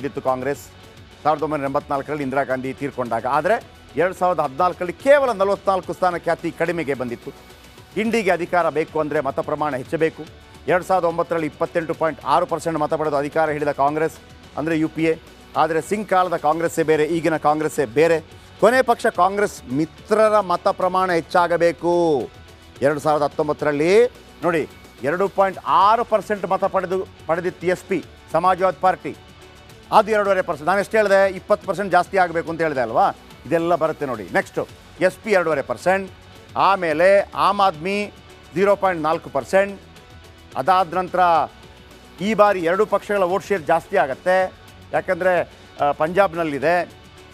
ಪಡೆದಿತ್ತು ಕಾಂಗ್ರೆಸ್ 1984ರಲ್ಲಿ ಇಂದಿರಾ ಗಾಂಧಿ ತೀರ್ಕೊಂಡಾಗ. ಆದರೆ 2014ರಲ್ಲಿ ಕೇವಲ 44 ಸ್ಥಾನಕ್ಕೆ ಅತಿ ಕಡಿಮೆಗೆ ಬಂದಿತ್ತು. ಇಂಡಿಗೆ ಅಧಿಕಾರ ಬೇಕು ಅಂದರೆ ಮತ ಪ್ರಮಾಣ ಹೆಚ್ಚಬೇಕು. 2009ರಲ್ಲಿ 28.6% ಮತ ಪಡೆದು ಅಧಿಕಾರ ಹಿಡಿದ ಕಾಂಗ್ರೆಸ್ ಅಂದರೆ UPA. ಆದರೆ ಸಿಂಗ್ ಕಾಲದ ಕಾಂಗ್ರೆಸ್ಸೇ ಬೇರೆ, ಈಗಿನ ಕಾಂಗ್ರೆಸ್ಸೇ ಬೇರೆ. ಕೊನೆ ಪಕ್ಷ ಕಾಂಗ್ರೆಸ್ ಮಿತ್ರರ ಮತ ಪ್ರಮಾಣ ಹೆಚ್ಚಾಗಬೇಕು. 2019ರಲ್ಲಿ ನೋಡಿ 2.6% ಮತ ಪಡೆದಿತ್ತು SP ಸಮಾಜವಾದಿ ಪಾರ್ಟಿ, ಅದು 2.5%. ನಾನು ಎಷ್ಟು ಹೇಳಿದೆ? 20% ಜಾಸ್ತಿ ಆಗಬೇಕು ಅಂತ ಹೇಳಿದೆ ಅಲ್ವಾ? ಇದೆಲ್ಲ ಬರುತ್ತೆ ನೋಡಿ. ನೆಕ್ಸ್ಟು SP 2.5%, ಆಮೇಲೆ ಆಮ್ ಆದ್ಮಿ 0.4%. ಅದಾದ ನಂತರ ಈ ಬಾರಿ ಎರಡೂ ಪಕ್ಷಗಳ ವೋಟ್ ಶೇರ್ ಜಾಸ್ತಿ ಆಗುತ್ತೆ, ಯಾಕಂದರೆ ಪಂಜಾಬ್ನಲ್ಲಿದೆ.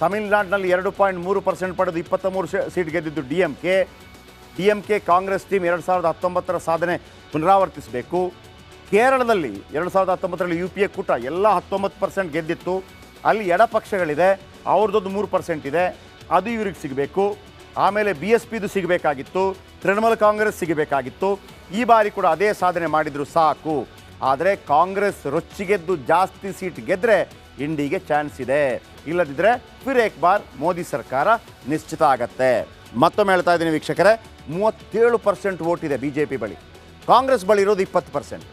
ತಮಿಳುನಾಡಿನಲ್ಲಿ 2.3% ಪಡೆದು 23 ಸೀಟ್ ಗೆದ್ದಿದ್ದು DMK ಕಾಂಗ್ರೆಸ್ ಟೀಮ್ 2019ರ ಸಾಧನೆ ಪುನರಾವರ್ತಿಸಬೇಕು. ಕೇರಳದಲ್ಲಿ 2019ರಲ್ಲಿ UPA ಕೂಟ ಎಲ್ಲ 19% ಗೆದ್ದಿತ್ತು. ಅಲ್ಲಿ ಎಡಪಕ್ಷಗಳಿದೆ, ಅವ್ರದ್ದು 3% ಇದೆ, ಅದು ಇವ್ರಿಗೆ ಸಿಗಬೇಕು. ಆಮೇಲೆ BSPದು ಸಿಗಬೇಕಾಗಿತ್ತು, ತೃಣಮೂಲ ಕಾಂಗ್ರೆಸ್ ಸಿಗಬೇಕಾಗಿತ್ತು. ಈ ಬಾರಿ ಕೂಡ ಅದೇ ಸಾಧನೆ ಮಾಡಿದ್ರು ಸಾಕು. ಆದರೆ ಕಾಂಗ್ರೆಸ್ ರೊಚ್ಚಿಗೆದ್ದು ಜಾಸ್ತಿ ಸೀಟ್ ಗೆದ್ದರೆ ಇಂಡಿಗೆ ಚಾನ್ಸ್ ಇದೆ, ಇಲ್ಲದಿದ್ದರೆ ಫಿರ್ ಏಕ್ ಬಾರ್ ಮೋದಿ ಸರ್ಕಾರ ನಿಶ್ಚಿತ ಆಗತ್ತೆ. ಮತ್ತೊಮ್ಮೆ ಹೇಳ್ತಾ ಇದ್ದೀನಿ ವೀಕ್ಷಕರೇ, 37% ವೋಟ್ ಇದೆ BJP ಬಳಿ, ಕಾಂಗ್ರೆಸ್ ಬಳಿ ಇರೋದು 20%.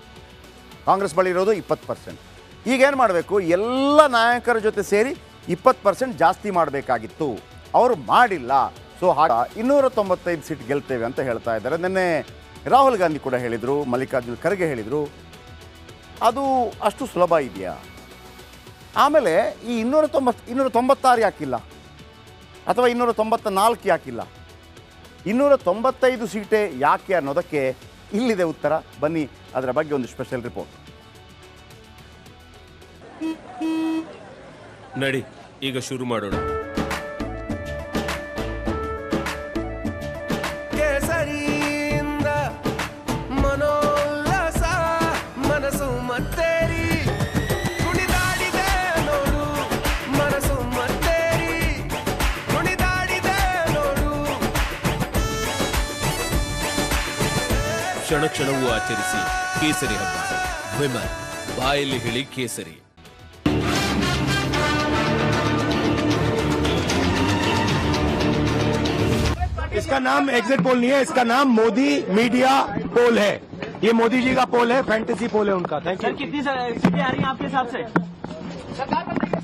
ಈಗೇನು ಮಾಡಬೇಕು? ಎಲ್ಲ ನಾಯಕರ ಜೊತೆ ಸೇರಿ 20% ಜಾಸ್ತಿ ಮಾಡಬೇಕಾಗಿತ್ತು, ಅವರು ಮಾಡಿಲ್ಲ. ಸೊ ಹಾಗೆ 295 ಸೀಟ್ ಗೆಲ್ತೇವೆ ಅಂತ ಹೇಳ್ತಾ ಇದ್ದಾರೆ. ನಿನ್ನೆ ರಾಹುಲ್ ಗಾಂಧಿ ಕೂಡ ಹೇಳಿದರು, ಮಲ್ಲಿಕಾರ್ಜುನ್ ಖರ್ಗೆ ಹೇಳಿದರು. ಅದು ಅಷ್ಟು ಸುಲಭ ಇದೆಯಾ? ಆಮೇಲೆ ಈ 296 ಯಾಕಿಲ್ಲ, ಅಥವಾ 294 ಯಾಕಿಲ್ಲ, 295 ಸೀಟೇ ಯಾಕೆ ಅನ್ನೋದಕ್ಕೆ ಇಲ್ಲಿದೆ ಉತ್ತರ. ಬನ್ನಿ ಅದರ ಬಗ್ಗೆ ಒಂದು ಸ್ಪೆಷಲ್ ರಿಪೋರ್ಟ್. ನಡಿ ಈಗ ಶುರು ಮಾಡೋಣ. ಮನೋಲ್ಲಾಸ ಮನಸ್ಸು ಮತ್ತೇರಿ ಕುಣಿದಾಡಿದೆ ನೋಡು, ಮನಸ್ಸು ಮತ್ತೇರಿ ಕುಣಿದಾಡಿದೆ ನೋಡು. ಕ್ಷಣ ಕ್ಷಣವೂ ಆಚರಿಸಿ ಕೇಸರಿ ಹಬ್ಬ. ವಿಮಲ್ ಬಾಯಲ್ಲಿ ಹೇಳಿ ಕೇಸರಿ. इसका नाम एग्जिट पोल नहीं है, इसका नाम मोदी मीडिया पोल है. ये मोदी जी का पोल है, फैंटेसी पोल है उनका. Thank you. कितनी सीटें आ रही हैं आपके हिसाब से?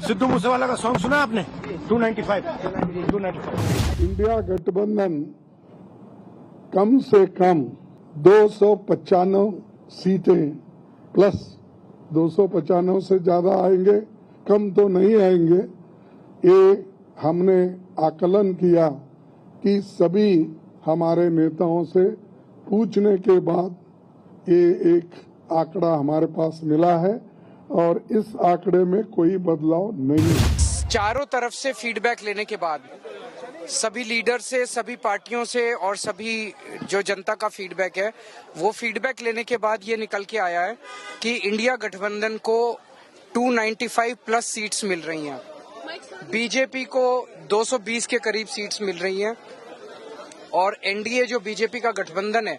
सिद्धू मूसेवाला का सॉन्ग सुना आपने? 295. इंडिया गठबंधन कम से कम 295 सीटें प्लस 295 से ज्यादा आएंगे, कम तो नहीं आएंगे. ये हमने आकलन किया कि सभी हमारे नेताओं से पूछने के बाद ये एक आंकड़ा हमारे पास मिला है और इस आंकड़े में कोई बदलाव नहीं है. चारों तरफ से फीडबैक लेने के बाद, सभी लीडर से, सभी पार्टियों से और सभी जो जनता का फीडबैक है, वो फीडबैक लेने के बाद ये निकल के आया है कि इंडिया गठबंधन को 295 प्लस सीट्स मिल रही हैं. बीजेपी को 220 के करीब सीट्स मिल रही हैं और एनडीए जो बीजेपी का गठबंधन है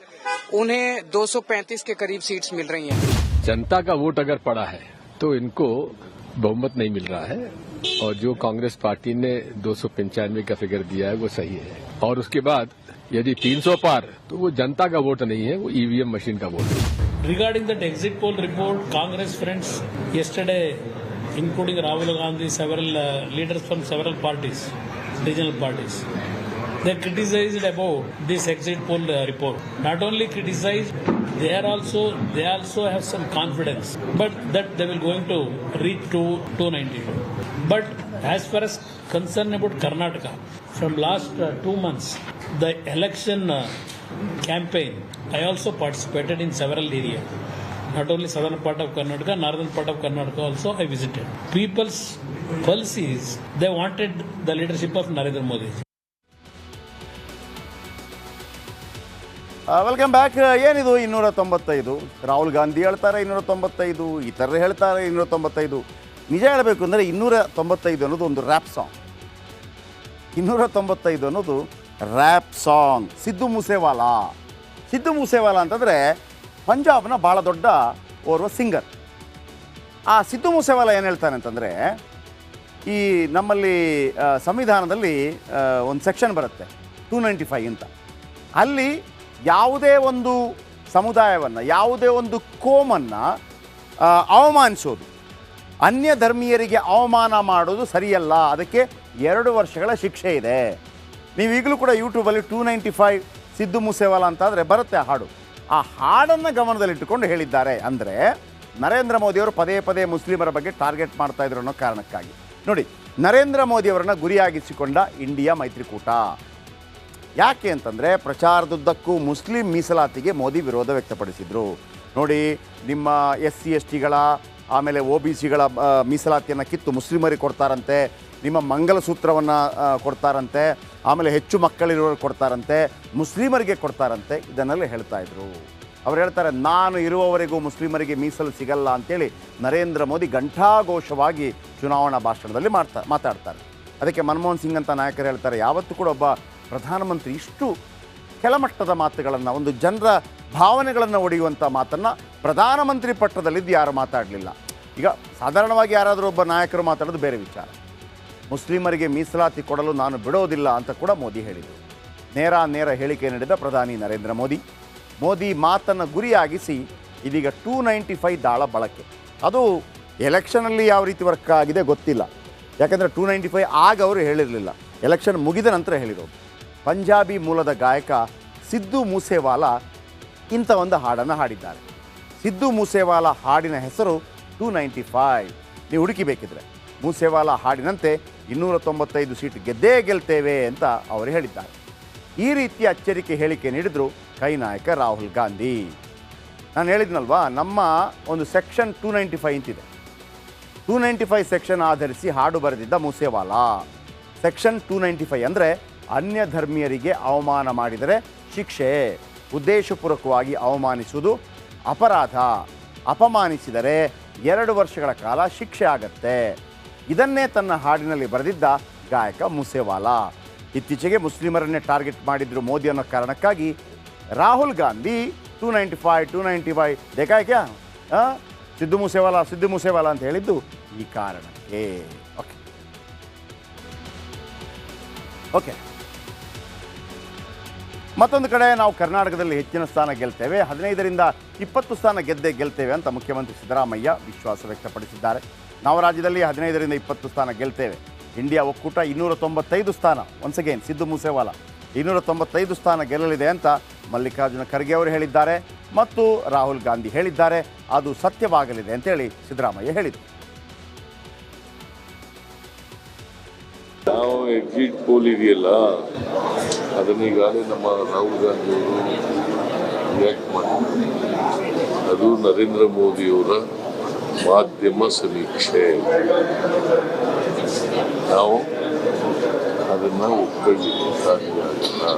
उन्हें 235 के करीब सीट्स मिल रही हैं. जनता का वोट अगर पड़ा है तो इनको बहुमत नहीं मिल रहा है, और जो कांग्रेस पार्टी ने 295 का फिगर दिया है वो सही है. और उसके बाद यदि 300 पार तो वो जनता का वोट नहीं है, वो ईवीएम मशीन का वोट है. Regarding that exit poll report, Congress friends yesterday, including Rahul Gandhi, several leaders from several parties, regional parties, they criticized about this exit poll report. Not only criticized, they also have some confidence, but that they will going to reach to 292. But as far as concern about Karnataka, from last 2 months, the election campaign, I also participated in several areas. Not only southern part of Karnataka, northern part of Karnataka also I visited. People's policies, they wanted the leadership of Narendra Modi. Welcome back. ಏನಿದು 295? ರಾಹುಲ್ ಗಾಂಧಿ ಹೇಳ್ತಾರೆ 295, ಇತರರು ಹೇಳ್ತಾರೆ 295. ನಿಜ ಹೇಳಬೇಕು ಅಂದರೆ 295 ಅನ್ನೋದು ಒಂದು rap song. 295 ಅನ್ನೋದು ರ್ಯಾಪ್ ಸಾಂಗ್. ಸಿದ್ದು ಮೂಸೇವಾಲಾ ಅಂತಂದರೆ ಪಂಜಾಬ್ನ ಭಾಳ ದೊಡ್ಡ ಓರ್ವ ಸಿಂಗರ್. ಆ ಸಿದ್ದು ಮೂಸೇವಾಲ ಏನು ಹೇಳ್ತಾನೆ ಅಂತಂದರೆ, ಈ ನಮ್ಮಲ್ಲಿ ಸಂವಿಧಾನದಲ್ಲಿ ಒಂದು ಸೆಕ್ಷನ್ ಬರುತ್ತೆ 295 ಅಂತ. ಅಲ್ಲಿ ಯಾವುದೇ ಒಂದು ಸಮುದಾಯವನ್ನು, ಯಾವುದೇ ಒಂದು ಕೋಮನ್ನು ಅವಮಾನಿಸೋದು, ಅನ್ಯ ಧರ್ಮೀಯರಿಗೆ ಅವಮಾನ ಮಾಡೋದು ಸರಿಯಲ್ಲ, ಅದಕ್ಕೆ 2 ವರ್ಷಗಳ ಶಿಕ್ಷೆ ಇದೆ. ನೀವು ಈಗಲೂ ಕೂಡ ಯೂಟ್ಯೂಬಲ್ಲಿ 295 ಸಿದ್ದು ಮೂಸೇವಾಲ ಅಂತಾದರೆ ಬರುತ್ತೆ ಆ ಹಾಡು. ಆ ಹಾಡನ್ನು ಗಮನದಲ್ಲಿಟ್ಟುಕೊಂಡು ಹೇಳಿದ್ದಾರೆ. ಅಂದರೆ ನರೇಂದ್ರ ಮೋದಿಯವರು ಪದೇ ಪದೇ ಮುಸ್ಲಿಮರ ಬಗ್ಗೆ ಟಾರ್ಗೆಟ್ ಮಾಡ್ತಾ ಇದ್ರು ಅನ್ನೋ ಕಾರಣಕ್ಕಾಗಿ. ನೋಡಿ, ನರೇಂದ್ರ ಮೋದಿಯವರನ್ನು ಗುರಿಯಾಗಿಸಿಕೊಂಡ ಇಂಡಿಯಾ ಮೈತ್ರಿಕೂಟ. ಯಾಕೆ ಅಂತಂದರೆ ಪ್ರಚಾರದುದ್ದಕ್ಕೂ ಮುಸ್ಲಿಂ ಮೀಸಲಾತಿಗೆ ಮೋದಿ ವಿರೋಧ ವ್ಯಕ್ತಪಡಿಸಿದರು. ನೋಡಿ, ನಿಮ್ಮ SC STಗಳ ಆಮೇಲೆ OBCಗಳ ಮೀಸಲಾತಿಯನ್ನು ಕಿತ್ತು ಮುಸ್ಲಿಮರಿಗೆ ಕೊಡ್ತಾರಂತೆ, ನಿಮ್ಮ ಮಂಗಲಸೂತ್ರವನ್ನು ಕೊಡ್ತಾರಂತೆ, ಆಮೇಲೆ ಹೆಚ್ಚು ಮಕ್ಕಳಿರೋರು ಕೊಡ್ತಾರಂತೆ, ಮುಸ್ಲಿಮರಿಗೆ ಕೊಡ್ತಾರಂತೆ, ಇದನ್ನೆಲ್ಲ ಹೇಳ್ತಾಯಿದ್ರು. ಅವ್ರು ಹೇಳ್ತಾರೆ, ನಾನು ಇರುವವರೆಗೂ ಮುಸ್ಲಿಮರಿಗೆ ಮೀಸಲು ಸಿಗಲ್ಲ ಅಂತೇಳಿ ನರೇಂದ್ರ ಮೋದಿ ಘಂಟಾಘೋಷವಾಗಿ ಚುನಾವಣಾ ಭಾಷಣದಲ್ಲಿ ಮಾತಾಡ್ತಾರೆ. ಅದಕ್ಕೆ ಮನಮೋಹನ್ ಸಿಂಗ್ ಅಂತ ನಾಯಕರು ಹೇಳ್ತಾರೆ, ಯಾವತ್ತೂ ಕೂಡ ಒಬ್ಬ ಪ್ರಧಾನಮಂತ್ರಿ ಇಷ್ಟು ಕೆಳಮಟ್ಟದ ಮಾತುಗಳನ್ನು, ಒಂದು ಜನರ ಭಾವನೆಗಳನ್ನು ಒಡೆಯುವಂಥ ಮಾತನ್ನು ಪ್ರಧಾನಮಂತ್ರಿ ಪಟ್ಟದಲ್ಲಿದ್ದು ಯಾರು ಮಾತಾಡಲಿಲ್ಲ. ಈಗ ಸಾಧಾರಣವಾಗಿ ಯಾರಾದರೂ ಒಬ್ಬ ನಾಯಕರು ಮಾತಾಡೋದು ಬೇರೆ ವಿಚಾರ. ಮುಸ್ಲಿಮರಿಗೆ ಮೀಸಲಾತಿ ಕೊಡಲು ನಾನು ಬಿಡೋದಿಲ್ಲ ಅಂತ ಕೂಡ ಮೋದಿ ಹೇಳಿದರು. ನೇರ ಹೇಳಿಕೆ ನೀಡಿದ ಪ್ರಧಾನಿ ನರೇಂದ್ರ ಮೋದಿ ಮಾತನ್ನು ಗುರಿಯಾಗಿಸಿ ಇದೀಗ 295 ದಾಳ ಬಳಕೆ. ಅದು ಎಲೆಕ್ಷನಲ್ಲಿ ಯಾವ ರೀತಿ ವರ್ಕ್ ಆಗಿದೆ ಗೊತ್ತಿಲ್ಲ. ಯಾಕಂದರೆ 295 ಆಗ ಅವರು ಹೇಳಿರಲಿಲ್ಲ, ಎಲೆಕ್ಷನ್ ಮುಗಿದ ನಂತರ ಹೇಳಿರೋದು. ಪಂಜಾಬಿ ಮೂಲದ ಗಾಯಕ ಸಿದ್ದು ಮೂಸೇವಾಲ ಇಂಥ ಒಂದು ಹಾಡನ್ನು ಹಾಡಿದ್ದಾರೆ. ಸಿದ್ದು ಮೂಸೇವಾಲ ಹಾಡಿನ ಹೆಸರು 295. ನೀವು ಹುಡುಕಿಬೇಕಿದ್ರೆ ಮೂಸೇವಾಲ ಹಾಡಿನಂತೆ 295 ಸೀಟ್ ಗೆದ್ದೇ ಗೆಲ್ತೇವೆ ಅಂತ ಅವರು ಹೇಳಿದ್ದಾರೆ. ಈ ರೀತಿಯ ಎಚ್ಚರಿಕೆ ಹೇಳಿಕೆ ನೀಡಿದರು ಕೈ ನಾಯಕ ರಾಹುಲ್ ಗಾಂಧಿ. ನಾನು ಹೇಳಿದ್ನಲ್ವಾ, ನಮ್ಮ ಒಂದು ಸೆಕ್ಷನ್ 295 ಅಂತಿದೆ. 295 ಸೆಕ್ಷನ್ ಆಧರಿಸಿ ಹಾಡು ಬರೆದಿದ್ದ ಮೂಸೇವಾಲ. ಸೆಕ್ಷನ್ 295 ಅಂದರೆ ಅನ್ಯ ಧರ್ಮೀಯರಿಗೆ ಅವಮಾನ ಮಾಡಿದರೆ ಶಿಕ್ಷೆ, ಉದ್ದೇಶಪೂರ್ವಕವಾಗಿ ಅವಮಾನಿಸುವುದು ಅಪರಾಧ, ಅಪಮಾನಿಸಿದರೆ 2 ವರ್ಷಗಳ ಕಾಲ ಶಿಕ್ಷೆ ಆಗತ್ತೆ. ಇದನ್ನೇ ತನ್ನ ಹಾಡಿನಲ್ಲಿ ಬರೆದಿದ್ದ ಗಾಯಕ ಮೂಸೇವಾಲ. ಇತ್ತೀಚೆಗೆ ಮುಸ್ಲಿಮರನ್ನೇ ಟಾರ್ಗೆಟ್ ಮಾಡಿದ್ರು ಮೋದಿ ಅನ್ನೋ ಕಾರಣಕ್ಕಾಗಿ ರಾಹುಲ್ ಗಾಂಧಿ 295 ದೇಖಾ ಕ್ಯಾ ಸಿದ್ದು ಮೂಸೇವಾಲ ಅಂತ ಹೇಳಿದ್ದು ಈ ಕಾರಣಕ್ಕೆ. ಓಕೆ, ಮತ್ತೊಂದು ಕಡೆ ನಾವು ಕರ್ನಾಟಕದಲ್ಲಿ ಹೆಚ್ಚಿನ ಸ್ಥಾನ ಗೆಲ್ತೇವೆ, 15ರಿಂದ 20 ಸ್ಥಾನ ಗೆಲ್ತೇವೆ ಅಂತ ಮುಖ್ಯಮಂತ್ರಿ ಸಿದ್ದರಾಮಯ್ಯ ವಿಶ್ವಾಸ ವ್ಯಕ್ತಪಡಿಸಿದ್ದಾರೆ. ನಾವು ರಾಜ್ಯದಲ್ಲಿ 15ರಿಂದ 20 ಸ್ಥಾನ ಗೆಲ್ತೇವೆ. ಇಂಡಿಯಾ ಒಕ್ಕೂಟ 295 ಸ್ಥಾನ, ಒನ್ಸ್ ಅಗೇನ್ ಸಿದ್ದು ಮೂಸೇವಾಲ 295 ಸ್ಥಾನ ಗೆಲ್ಲಲಿದೆ ಅಂತ ಮಲ್ಲಿಕಾರ್ಜುನ ಖರ್ಗೆ ಅವರು ಹೇಳಿದ್ದಾರೆ ಮತ್ತು ರಾಹುಲ್ ಗಾಂಧಿ ಹೇಳಿದ್ದಾರೆ. ಅದು ಸತ್ಯವಾಗಲಿದೆ ಅಂತೇಳಿ ಸಿದ್ದರಾಮಯ್ಯ ಹೇಳಿದರು. ನಾವು ಎಕ್ಸಿಟ್ ಪೋಲ್ ಇದೆಯಲ್ಲ, ಅದನ್ನೀಗಾಗಲೇ ನಮ್ಮ ರಾಹುಲ್ ಗಾಂಧಿ ಅವರು ರಿಯಾಕ್ಟ್ ಮಾಡಿದ್ದಾರೆ. ಅದು ನರೇಂದ್ರ ಮೋದಿಯವರ ಮಾಧ್ಯಮ ಸಮೀಕ್ಷೆ. ನಾವು ಅದನ್ನು ಒಪ್ಪಿಕೊಳ್ಳಿಕ್ಕೆ ಸಾಧ್ಯ ಆಗಲ್ಲ.